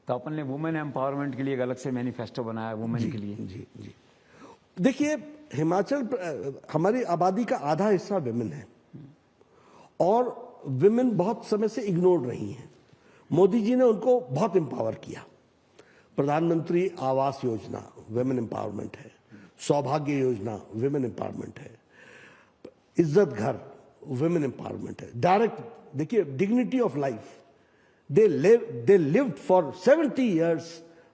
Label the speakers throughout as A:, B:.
A: तो अपन ने women empowerment के लिए एक अलग से मैनिफेस्टो बनाया वुमेन के लिए।
B: जी जी। देखिए, हिमाचल हमारी आबादी का आधा हिस्सा विमेन है और विमेन बहुत समय से इग्नोर रही हैं। मोदी जी ने उनको बहुत एम्पावर किया। प्रधानमंत्री आवास योजना विमेन एम्पावरमेंट है, सौभाग्य योजना विमेन एम्पावरमेंट है, इज्जत घर विमेन एम्पावरमेंट है। डायरेक्ट देखिए, dignity of life, they lived for 70 years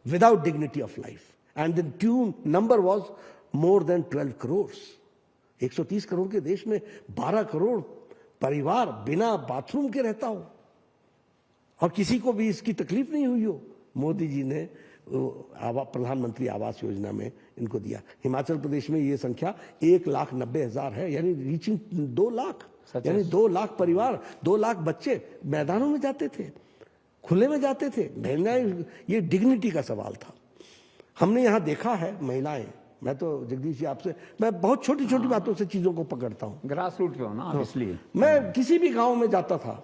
B: without dignity of life, and the number was more than 12 crores. 130 crore के देश में 12 करोड़ परिवार बिना बाथरूम के रहता हो और किसी को भी इसकी तकलीफ नहीं हुई हो। मोदी जी ने प्रधानमंत्री आवास योजना में इनको दिया। हिमाचल प्रदेश में ये संख्या 1,90,000 है, यानी रीचिंग 2 लाख, यानी 2 लाख परिवार, 2 लाख बच्चे मैदानों में जाते थे, खुले में जाते थे। महिलाएं, ये डिग्निटी का सवाल था। हमने यहां देखा है महिलाएं, मैं तो जगदीश जी आपसे, मैं बहुत छोटी छोटी बातों से चीजों को पकड़ता हूं,
A: ग्रास रूट पे हो ना, इसलिए
B: मैं किसी भी गांव में जाता था,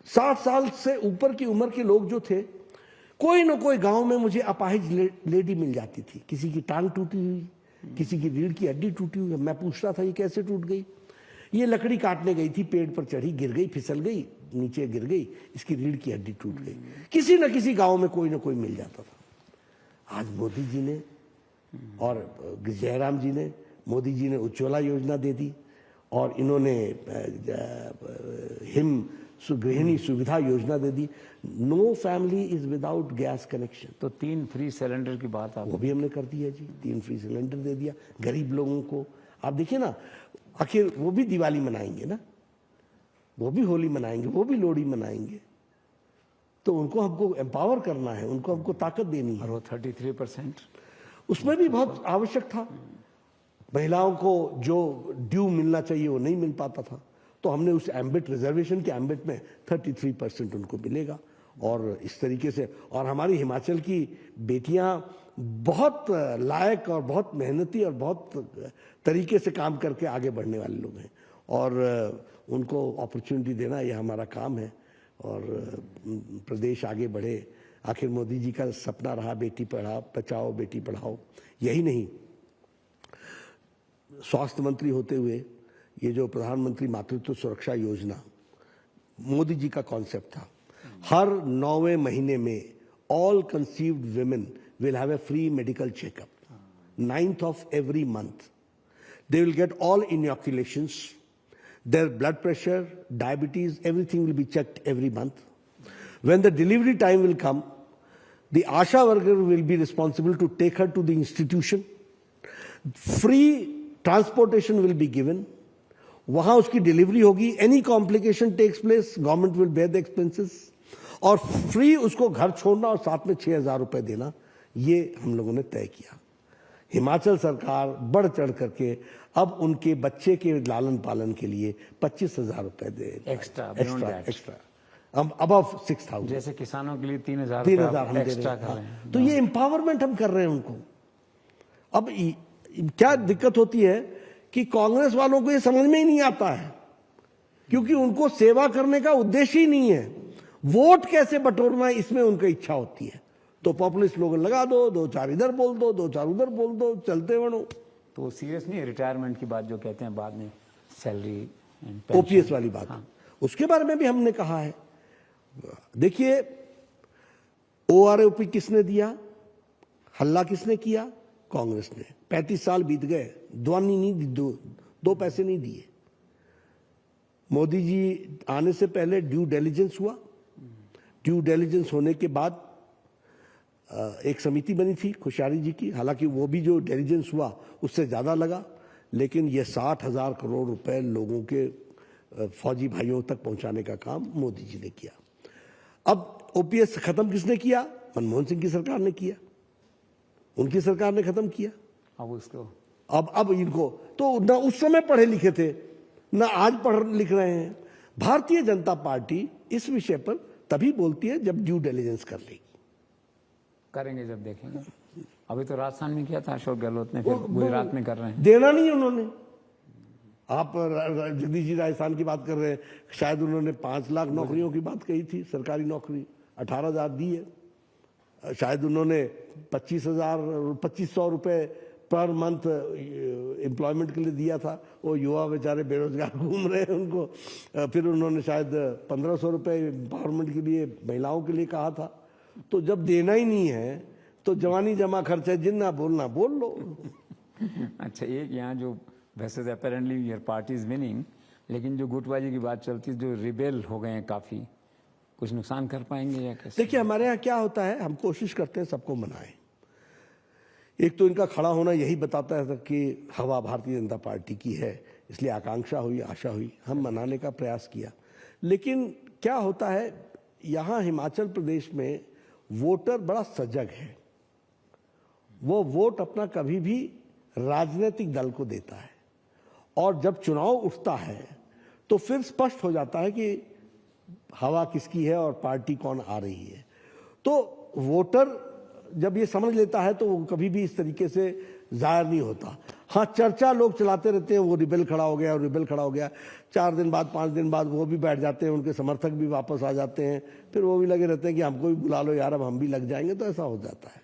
B: 60 साल से ऊपर की उम्र के लोग जो थे, कोई ना कोई गांव में मुझे अपाहिज लेडी मिल जाती थी। किसी की टांग टूटी हुई, किसी की रीढ़ की हड्डी टूटी हुई। मैं पूछता था ये कैसे टूट गई? ये लकड़ी काटने गई थी, पेड़ पर चढ़ी, गिर गई, फिसल गई, नीचे गिर गई, इसकी रीढ़ की हड्डी टूट गई। किसी न किसी गांव में कोई ना कोई मिल जाता था। आज मोदी जी ने और जयराम जी ने, मोदी जी ने उज्ज्वला योजना दे दी और इन्होंने हिम गृहिणी सुविधा योजना दे दी। No family is without gas connection.
A: तो 3 फ्री सिलेंडर की बात
B: वो भी हमने कर दी है जी, 3 फ्री सिलेंडर दे दिया गरीब लोगों को। आप देखिए ना, आखिर वो भी दिवाली मनाएंगे ना, वो भी होली मनाएंगे, वो भी लोहड़ी मनाएंगे, तो उनको हमको एम्पावर करना है, उनको हमको ताकत देनी है।
A: और वो 33%
B: उसमें भी बहुत आवश्यक था। महिलाओं को जो ड्यू मिलना चाहिए वो नहीं मिल पाता था, तो हमने उस एम्बिट, रिजर्वेशन के एम्बिट में 33% उनको मिलेगा। और इस तरीके से, और हमारी हिमाचल की बेटियां बहुत लायक और बहुत मेहनती और बहुत तरीके से काम करके आगे बढ़ने वाले लोग हैं, और उनको अपॉर्चुनिटी देना ये हमारा काम है, और प्रदेश आगे बढ़े। आखिर मोदी जी का सपना रहा बेटी बचाओ बेटी पढ़ाओ। यही नहीं, स्वास्थ्य मंत्री होते हुए ये जो प्रधानमंत्री मातृत्व सुरक्षा योजना मोदी जी का कॉन्सेप्ट था, हर 9वें महीने में all conceived women will have a free medical checkup. 9th of every month. They will get all inoculations, their blood pressure, diabetes, everything will be checked every month. When the delivery time will come, the ASHA worker will be responsible to take her to the institution. Free transportation will be given. वहां उसकी delivery होगी, any complication takes place, government will bear the expenses. और free उसको घर छोड़ना और साथ में 6,000 रुपए देना, ये हम लोगों ने तय किया। हिमाचल सरकार बढ़ चढ़ करके अब उनके बच्चे के लालन पालन के लिए 25,000 रुपए दे एक्स्ट्रा अबव 6,000।
A: जैसे किसानों के लिए 3,000
B: हम दे रहे हैं। तो ये एम्पावरमेंट हम कर रहे हैं उनको। अब क्या दिक्कत होती है कि कांग्रेस वालों को ये समझ में ही नहीं आता है, क्योंकि उनको सेवा करने का उद्देश्य ही नहीं है, वोट कैसे बटोरना है इसमें उनकी इच्छा होती है। तो पॉपुलिस्ट स्लोगन लगा दो, 2-4 इधर बोल दो, 2-4 उधर बोल दो, चलते बढ़ो।
A: तो सीरियस नहीं है रिटायरमेंट की बात जो कहते हैं बाद में, सैलरी
B: ओपीएस वाली बात। हाँ। उसके बारे में भी हमने कहा है। देखिए, ओआरओपी किसने दिया, हल्ला किसने किया? कांग्रेस ने। 35 साल बीत गए, दुआनी नहीं दी, दो पैसे नहीं दिए। मोदी जी आने से पहले ड्यू डिलिजेंस हुआ। ड्यू डिलिजेंस होने के बाद एक समिति बनी थी खुशहाली जी की, हालांकि वो भी जो डिलिजेंस हुआ उससे ज्यादा लगा, लेकिन ये 60,000 करोड़ रुपए लोगों के फौजी भाइयों तक पहुंचाने का काम मोदी जी ने किया। अब ओपीएस खत्म किसने किया? मनमोहन सिंह की सरकार ने किया, उनकी सरकार ने खत्म किया।
A: अब उसको
B: अब इनको तो ना उस समय पढ़े लिखे थे, ना आज पढ़ लिख रहे हैं। भारतीय जनता पार्टी इस विषय पर तभी बोलती है जब ड्यू डिलिजेंस कर लेगी।
A: करेंगे जब देखेंगे। अभी तो राजस्थान में किया था अशोक गहलोत ने, फिर गुजरात में कर रहे हैं।
B: देना नहीं उन्होंने। आप जगदीश जी राजस्थान की बात कर रहे हैं, शायद उन्होंने 5 लाख नौकरियों की बात कही थी, सरकारी नौकरी। 18,000 दी है। शायद उन्होंने 25,000 रुपए पर मंथ एम्प्लॉयमेंट के लिए दिया था। वो युवा बेचारे बेरोजगार घूम रहे हैं, उनको फिर उन्होंने शायद 1,500 रुपए एम्पावरमेंट के लिए महिलाओं के लिए कहा था। तो जब देना ही नहीं है तो जवानी जमा खर्च है, जिन्ना बोलना बोल लो।
A: अच्छा, एक यहाँ जो वैसे apparently your party is winning, लेकिन जो गुटबाजी की बात चलती है, जो रिबेल हो गए हैं काफी, कुछ नुकसान कर पाएंगे या कैसे?
B: देखिए, हमारे यहाँ क्या होता है, हम कोशिश करते हैं सबको मनाएं। एक तो इनका खड़ा होना यही बताता है कि हवा भारतीय जनता पार्टी की है, इसलिए आकांक्षा हुई, आशा हुई, हम मनाने का प्रयास किया। लेकिन क्या होता है, यहाँ हिमाचल प्रदेश में वोटर बड़ा सजग है। वो वोट अपना कभी भी राजनीतिक दल को देता है, और जब चुनाव उठता है तो फिर स्पष्ट हो जाता है कि हवा किसकी है और पार्टी कौन आ रही है। तो वोटर जब ये समझ लेता है तो वो कभी भी इस तरीके से जाहिर नहीं होता। हाँ, चर्चा लोग चलाते रहते हैं, वो रिबेल खड़ा हो गया और रिबेल खड़ा हो गया। 4 दिन बाद, 5 दिन बाद वो भी बैठ जाते हैं, उनके समर्थक भी वापस आ जाते हैं, फिर वो भी लगे रहते हैं कि हमको भी बुला लो यार, अब हम भी लग जाएंगे, तो ऐसा हो जाता है।